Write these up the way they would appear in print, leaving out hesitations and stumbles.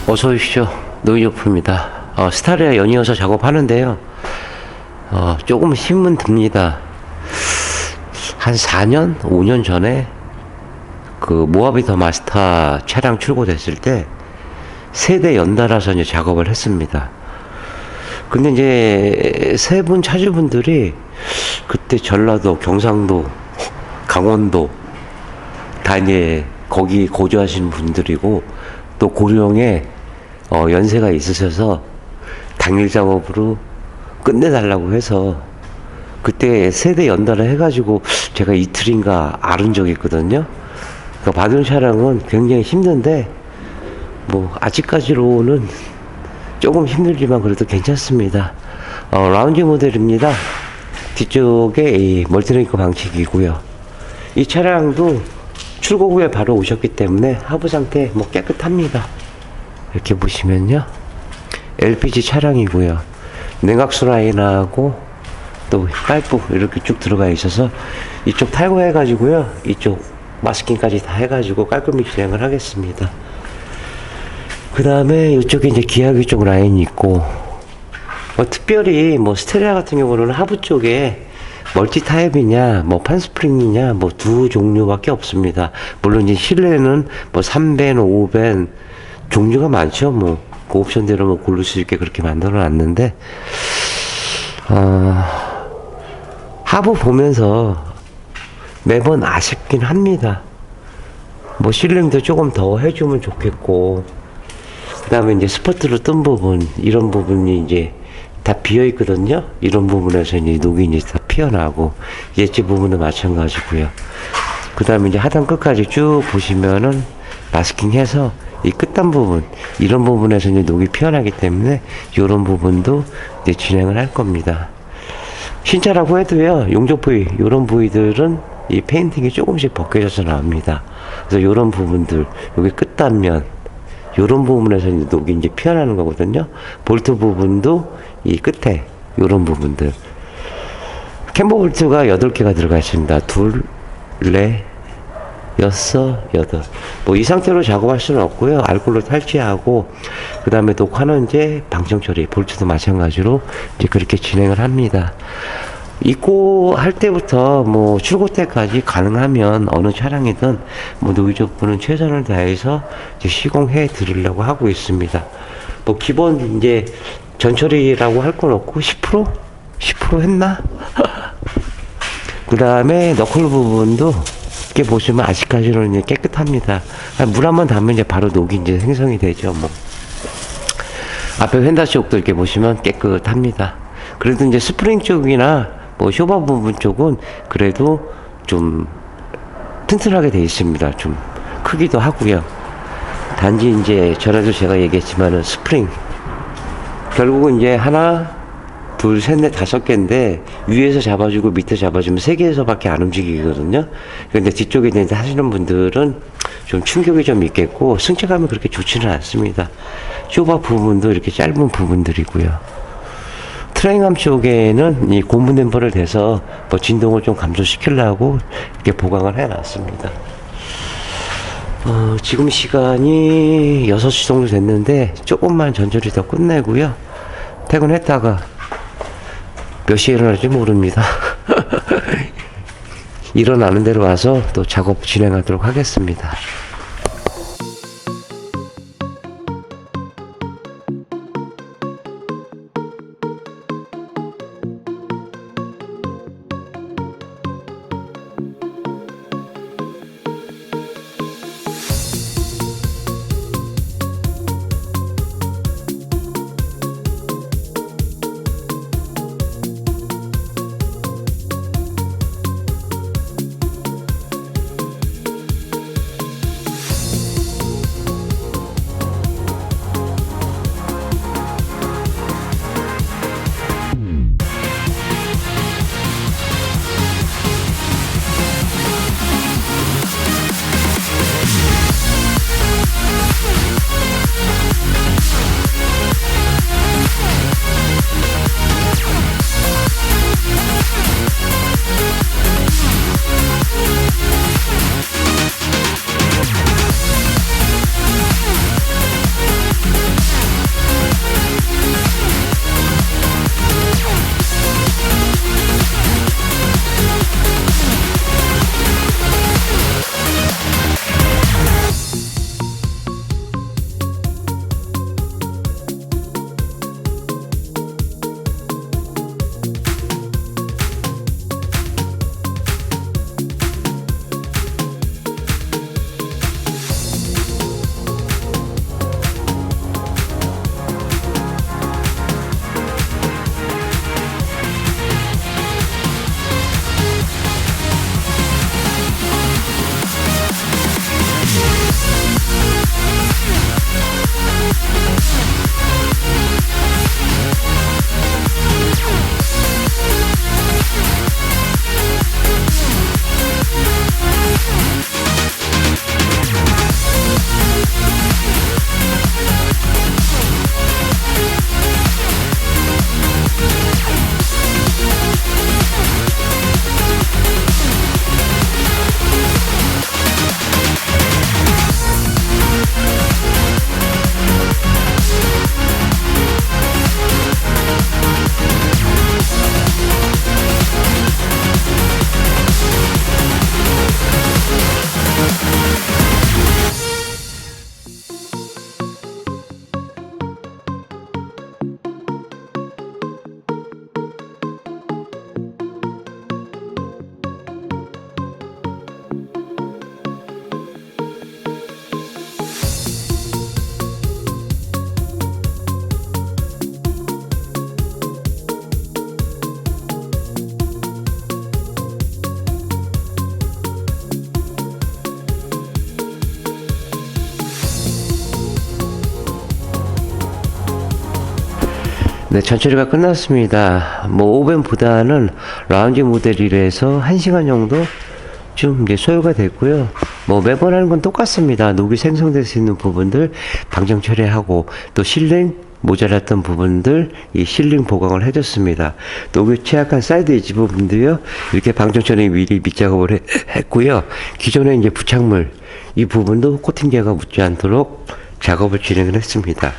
어서 오십시오. 노이조프입니다. 스타리아 연이어서 작업하는데요. 조금 힘은 듭니다. 한 4년, 5년 전에 그 모하비 더 마스터 차량 출고됐을 때 세대 연달아서 이제 작업을 했습니다. 근데 이제 세 분 차주분들이 그때 전라도, 경상도, 강원도 다 이제 거기 거주하시는 분들이고 또 고령에 연세가 있으셔서 당일 작업으로 끝내달라고 해서 그때 세대 연달아 해가지고 제가 이틀인가 앓은 적이 있거든요. 그러니까 받은 차량은 굉장히 힘든데 뭐 아직까지로는 조금 힘들지만 그래도 괜찮습니다. 라운지 모델입니다. 뒤쪽에 이 멀티링크 방식이고요. 이 차량도 출고 후에 바로 오셨기 때문에 하부 상태 뭐 깨끗합니다. 이렇게 보시면요, LPG 차량이고요. 냉각수 라인하고 또 파이프 이렇게 쭉 들어가 있어서 이쪽 탈거해 가지고요, 이쪽 마스킹까지 다 해가지고 깔끔히 진행을 하겠습니다. 그 다음에 이쪽에 이제 기하기 쪽 라인이 있고, 특별히 뭐 스테레아 같은 경우는 하부 쪽에 멀티 타입이냐, 뭐 판스프링이냐, 뭐 두 종류밖에 없습니다. 물론 이제 실내는 뭐 3밴, 5밴 종류가 많죠. 뭐 그 옵션대로 뭐 고를 수 있게 그렇게 만들어 놨는데, 하부 보면서 매번 아쉽긴 합니다. 뭐 실링도 조금 더 해주면 좋겠고, 그 다음에 이제 스퍼트로 뜬 부분, 이런 부분이 이제 다 비어 있거든요. 이런 부분에서 이제 녹이 이제 다 피어나고, 예지 부분도 마찬가지고요. 그 다음에 이제 하단 끝까지 쭉 보시면은 마스킹 해서 이 끝단 부분, 이런 부분에서 이제 녹이 피어나기 때문에 이런 부분도 이제 진행을 할 겁니다. 신차라고 해도요, 용접 부위, 이런 부위들은 이 페인팅이 조금씩 벗겨져서 나옵니다. 그래서 이런 부분들, 여기 끝단면, 이런 부분에서 이제 녹이 이제 피어나는 거거든요. 볼트 부분도 이 끝에 이런 부분들. 캠버 볼트가 8개가 들어가 있습니다. 둘, 넷, 여섯, 여덟. 뭐 이 상태로 작업할 수는 없고요. 알콜로 탈취하고, 그 다음에 또 환원제, 방청 처리, 볼트도 마찬가지로 이제 그렇게 진행을 합니다. 입고할 때부터 뭐 출고 때까지 가능하면 어느 차량이든 뭐 노이조프는 최선을 다해서 이제 시공해 드리려고 하고 있습니다. 뭐 기본 이제 전처리라고 할 건 없고 10%? 10% 했나? 그 다음에 너클 부분도 이렇게 보시면 아직까지는 이제 깨끗합니다. 물 한번 닿으면 이제 바로 녹이 이제 생성이 되죠. 뭐 앞에 휀다 쪽도 이렇게 보시면 깨끗합니다. 그래도 이제 스프링 쪽이나 뭐 쇼바 부분 쪽은 그래도 좀 튼튼하게 되어 있습니다. 좀 크기도 하고요. 단지 이제 전에도 제가 얘기했지만은 스프링 결국은 이제 하나, 둘, 셋, 넷, 5개인데 위에서 잡아주고 밑에 잡아주면 3개에서밖에 안 움직이거든요. 근데 뒤쪽에 이제 하시는 분들은 좀 충격이 좀 있겠고 승차감이 그렇게 좋지는 않습니다. 쇼바 부분도 이렇게 짧은 부분들이고요. 트레인암 쪽에는 이 고무 댐퍼를 대서 뭐 진동을 좀 감소시키려고 이렇게 보강을 해놨습니다. 지금 시간이 6시 정도 됐는데 조금만 전처리 더 끝내고요. 퇴근했다가 몇 시에 일어날지 모릅니다. 일어나는 대로 와서 또 작업 진행하도록 하겠습니다. 네, 전처리가 끝났습니다. 뭐 오벤보다는 라운지 모델이라서 1시간 정도 좀 이제 소요가 됐고요. 뭐 매번 하는 건 똑같습니다. 녹이 생성될 수 있는 부분들 방정 처리하고, 또 실링 모자랐던 부분들 이 실링 보강을 해줬습니다. 녹이 취약한 사이드 엣지 부분도요, 이렇게 방정 처리 미리 밑작업을 했고요. 기존에 이제 부착물 이 부분도 코팅제가 묻지 않도록 작업을 진행을 했습니다.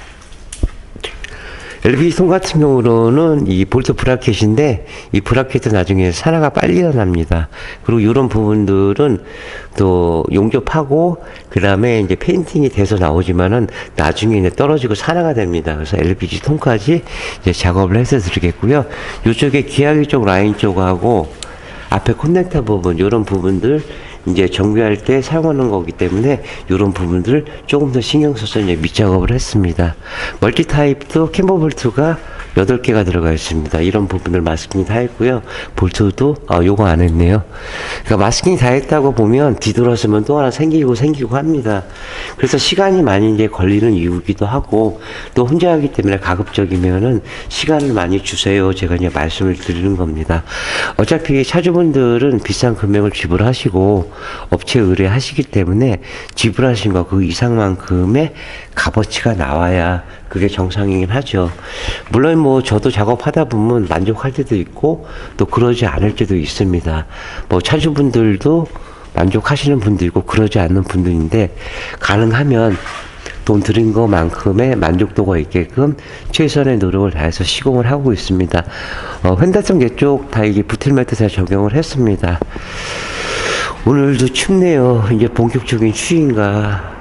LPG 통 같은 경우는 이 볼트 브라켓인데, 이 브라켓도 나중에 산화가 빨리 일어납니다. 그리고 이런 부분들은 또 용접하고 그 다음에 이제 페인팅이 돼서 나오지만은 나중에 이제 떨어지고 산화가 됩니다. 그래서 LPG 통까지 이제 작업을 해서 드리겠고요. 이쪽에 기하기 쪽 라인 쪽하고 앞에 커넥터 부분, 이런 부분들 이제 정비할 때 사용하는 거기 때문에 이런 부분들을 조금 더 신경 써서 이제 밑작업을 했습니다. 멀티 타입도 캠버 볼트가 8개가 들어가 있습니다. 이런 부분을 마스킹 다 했고요. 볼트도 요거 안 했네요. 그러니까 마스킹 다 했다고 보면 뒤돌아서면 또 하나 생기고 합니다. 그래서 시간이 많이 이제 걸리는 이유기도 하고, 또 혼자 하기 때문에 가급적이면은 시간을 많이 주세요, 제가 이제 말씀을 드리는 겁니다. 어차피 차주분들은 비싼 금액을 지불하시고 업체 의뢰하시기 때문에 지불하신 거 그 이상만큼의 값어치가 나와야 그게 정상이긴 하죠. 물론 뭐 저도 작업하다 보면 만족할 때도 있고 또 그러지 않을 때도 있습니다. 뭐 차주분들도 만족하시는 분도 있고 그러지 않는 분들인데, 가능하면 돈 들인 것만큼의 만족도가 있게끔 최선의 노력을 다해서 시공을 하고 있습니다. 휀다성 쪽 다 이게 부틸매트 다 적용을 했습니다. 오늘도 춥네요. 이제 본격적인 추위인가.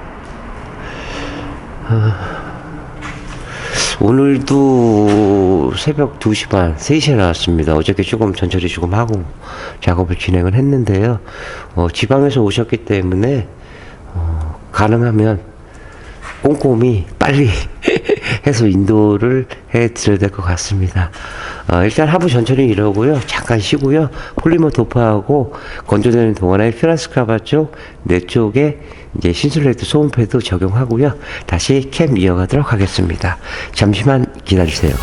오늘도 새벽 2시 반, 3시에 나왔습니다. 어저께 조금 전처리 조금 하고 작업을 진행을 했는데요. 지방에서 오셨기 때문에 가능하면 꼼꼼히 빨리 해서 인도를 해 드려야 될 것 같습니다. 일단 하부 전처리 이러고요. 잠깐 쉬고요. 폴리머 도파하고 건조되는 동안에 피라스카바 쪽, 내 쪽에 이제 신술레드 소음패도 적용하고요. 다시 캠 이어가도록 하겠습니다. 잠시만 기다리세요.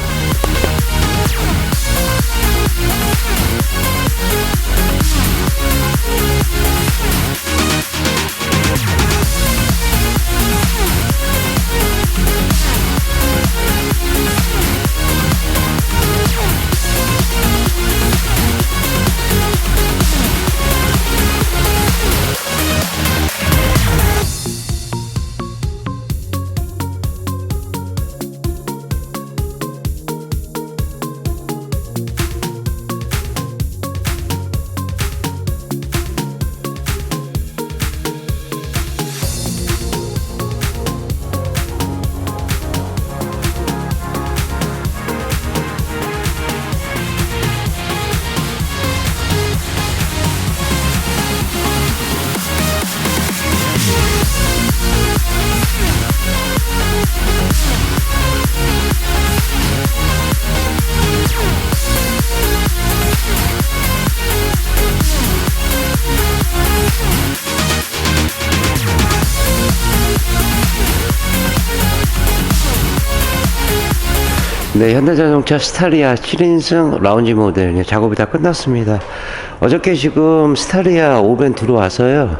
네, 현대자동차 스타리아 7인승 라운지 모델 작업이 다 끝났습니다. 어저께 지금 스타리아 5벤 들어와서요.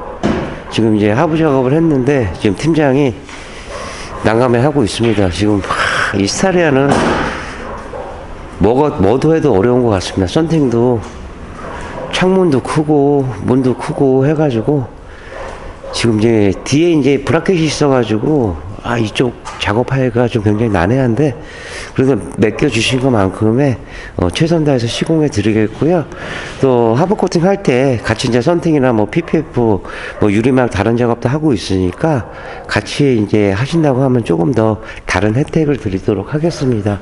지금 이제 하부 작업을 했는데 지금 팀장이 난감해 하고 있습니다. 지금 이 스타리아는 뭐도 해도 어려운 것 같습니다. 썬팅도 창문도 크고 문도 크고 해가지고 지금 이제 뒤에 이제 브라켓이 있어가지고 이쪽 작업하기가 좀 굉장히 난해한데 그래서 맡겨주신 것만큼의 최선 다해서 시공해 드리겠고요. 또 하부 코팅 할 때 같이 이제 썬팅이나 뭐 PPF 뭐 유리막 다른 작업도 하고 있으니까 같이 이제 하신다고 하면 조금 더 다른 혜택을 드리도록 하겠습니다.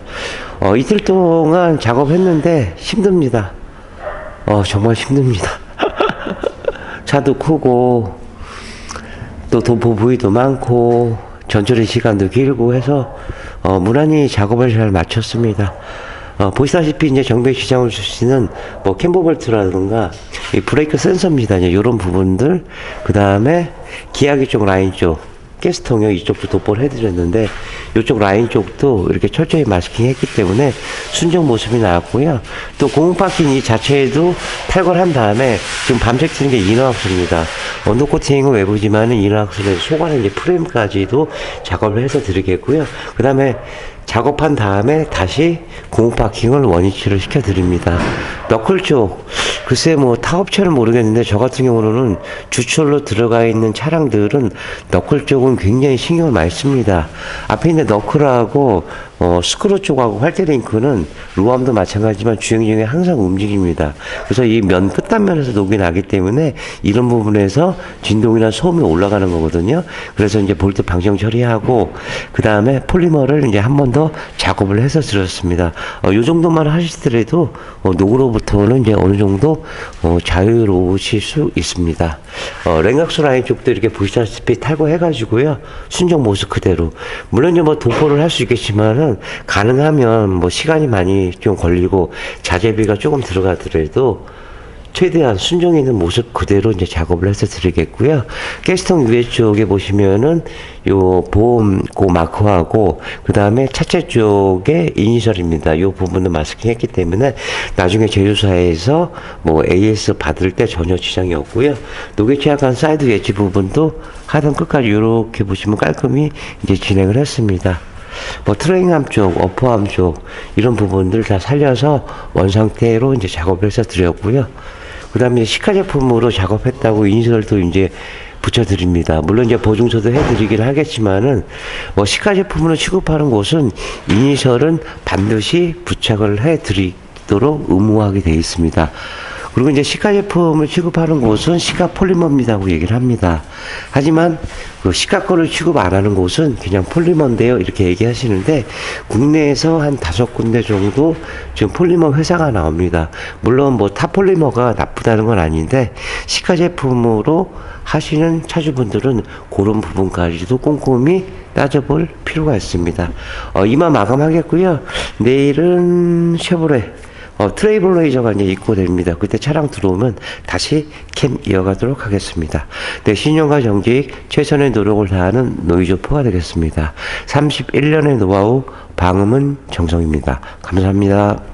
이틀 동안 작업했는데 힘듭니다. 정말 힘듭니다. 차도 크고 또 도보 부위도 많고 전처리 시간도 길고 해서 무난히 작업을 잘 마쳤습니다. 보시다시피 이제 정비 시장을 주시는 뭐 캠버벨트라든가 이 브레이크 센서입니다. 이제 이런 부분들, 그 다음에 기아기 쪽 라인 쪽 가스통요, 이쪽도 도포를 해드렸는데 이쪽 라인 쪽도 이렇게 철저히 마스킹 했기 때문에 순정 모습이 나왔고요. 또 공ung 파킹 이 자체에도 탈거한 다음에 지금 밤색 튀는 게 이너악스입니다. 언더 코팅은 외부지만은 이너악스는 소관의 이제 프레임까지도 작업을 해서 드리겠고요. 그 다음에 작업한 다음에 다시 공ung 파킹을 원위치를 시켜 드립니다. 너클 쪽, 글쎄 뭐 타업체는 모르겠는데 저 같은 경우는 주철로 들어가 있는 차량들은 너클 쪽은 굉장히 신경을 많이 씁니다. 앞에 있는 너클하고 스크루 쪽하고 활대링크는 로암도 마찬가지지만 주행 중에 항상 움직입니다. 그래서 이 면 끝단면에서 녹이 나기 때문에 이런 부분에서 진동이나 소음이 올라가는 거거든요. 그래서 이제 볼트 방정 처리하고 그 다음에 폴리머를 이제 한 번 더 작업을 해서 드렸습니다. 요 정도만 하시더라도 녹으로부터는 이제 어느 정도 자유로우실 수 있습니다. 랭각스 라인 쪽도 이렇게 보시다시피 탈거해가지고요. 순정 모습 그대로. 물론 이제 뭐 도포를 할 수 있겠지만은 가능하면 뭐 시간이 많이 좀 걸리고 자재비가 조금 들어가더라도 최대한 순정에 있는 모습 그대로 이제 작업을 해서 드리겠고요. 가스통 위에 쪽에 보시면은 요 보험고 마크하고 그 다음에 차체 쪽에 이니셜입니다. 요 부분은 마스킹 했기 때문에 나중에 제조사에서 뭐 AS 받을 때 전혀 지장이 없고요. 녹에 취약한 사이드 웨지 부분도 하단 끝까지 이렇게 보시면 깔끔히 이제 진행을 했습니다. 뭐 트레잉암 쪽, 어퍼암 쪽 이런 부분들 다 살려서 원상태로 이제 작업을 해서 드렸고요. 그 다음에 시카 제품으로 작업했다고 인설도 이제 붙여드립니다. 물론 이제 보증서도 해드리긴 하겠지만은 뭐 시카 제품으로 취급하는 곳은 이니셜은 반드시 부착을 해드리도록 의무하게 되어 있습니다. 그리고 이제 시카 제품을 취급하는 곳은 시카 폴리머입니다고 얘기를 합니다. 하지만 그 시카 거를 취급 안 하는 곳은 그냥 폴리머인데요 이렇게 얘기하시는데 국내에서 한 5군데 정도 지금 폴리머 회사가 나옵니다. 물론 뭐 타폴리머가 나쁘다는 건 아닌데 시카 제품으로 하시는 차주분들은 그런 부분까지도 꼼꼼히 따져볼 필요가 있습니다. 이만 마감하겠고요. 내일은 쉐보레 트레이블레이저가 이제 입고됩니다. 그때 차량 들어오면 다시 캠 이어가도록 하겠습니다. 네, 신용과 정직, 최선의 노력을 다하는 노이조포가 되겠습니다. 31년의 노하우, 방음은 정성입니다. 감사합니다.